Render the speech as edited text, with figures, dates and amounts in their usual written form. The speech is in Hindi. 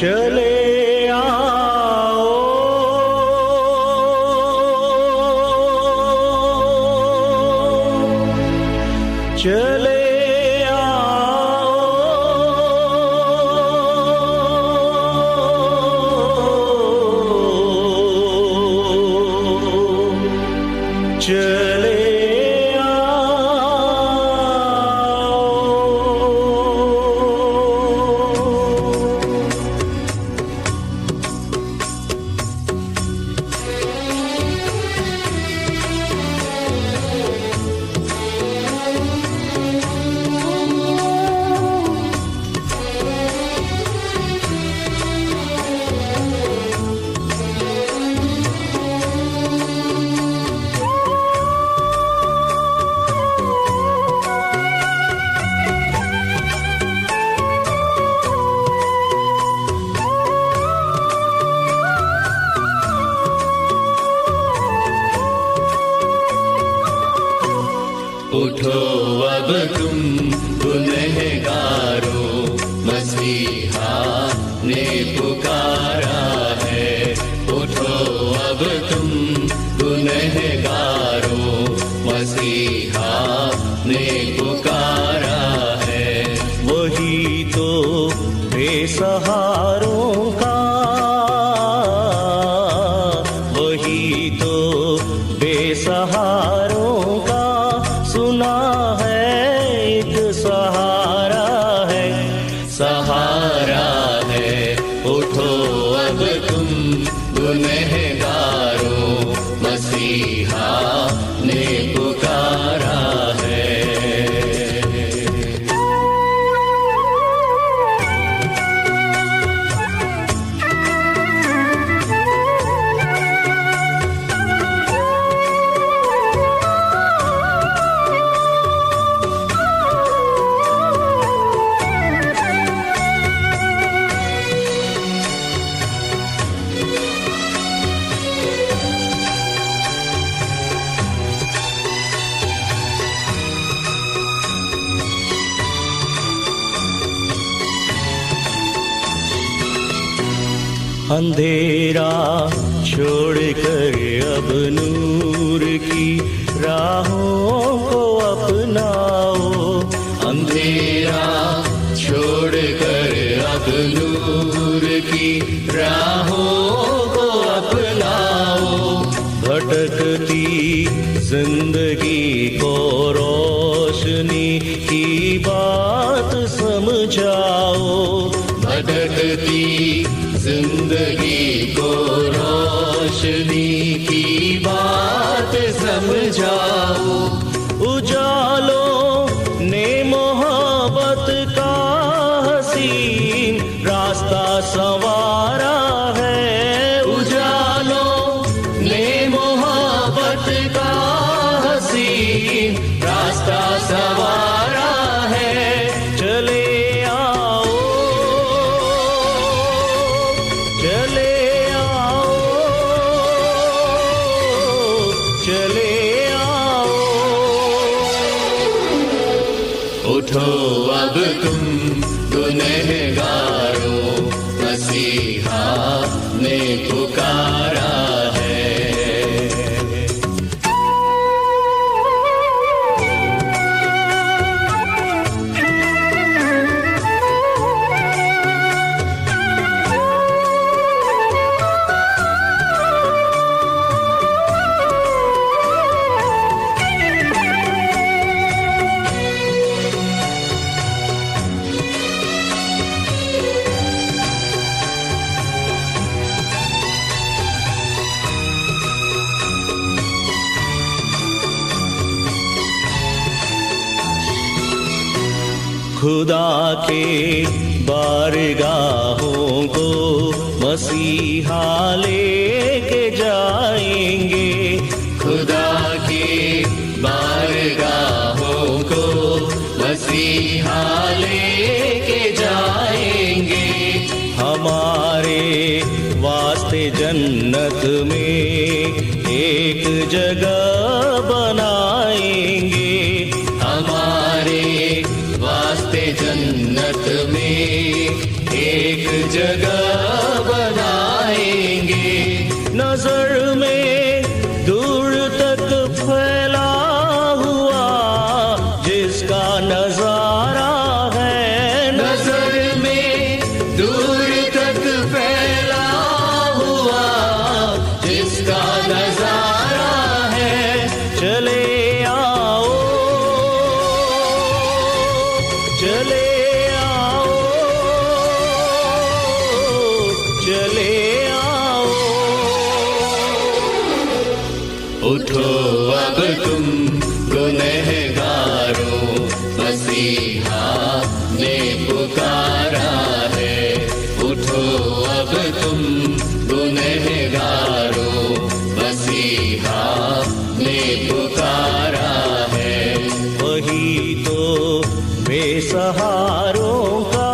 चले आओ, चले चले उठो अब तुम गुनहगारो, मसीहा ने पुकारा है। उठो अब तुम गुनहगारो, मसीहा ने पुकारा है। वही तो बेसहारों का, वही तो बेसहारों का सुना है एक सहारा है, सहारा है। उठो अब तुम गुनहगारो, मसीहा ने पुकारा है। अंधेरा छोड़कर अब नूर की राहों को अपनाओ। अंधेरा छोड़कर अब नूर की राहों को अपनाओ। भटकती जिंदगी को रोशनी की बात समझाओ। भटकती जिंदगी को रोशनी की बात समझाओ। उजालों ने मोहब्बत का हसीन रास्ता संवारा है। उजालों ने मोहब्बत का हसीन रास्ता संवारा है। चले आओ, चले आओ, चले आओ। उठो अब तुम गुनहगारो, मसीहा ने पुकारा है। खुदा के बारगाहों को मसीहा लेके जाएंगे। खुदा के बारगाहों को मसीहा लेके जाएंगे। हमारे वास्ते जन्नत में एक जगह बनाएंगे। हमारे वास्ते जन्नत में एक एक जगह बनाएंगे। नजर में दूर तक फैला हुआ जिसका नजारा है, नजर में दूर तक फैला हुआ जिसका नजारा है। चले आओ, चले आओ, चले आओ। उठो अब तुम गुनहगारों, मसीहा ने पुकारा है। उठो अब तुम गुनहगारों, मसीहा ने पुकारा है। वही तो बेसहारों का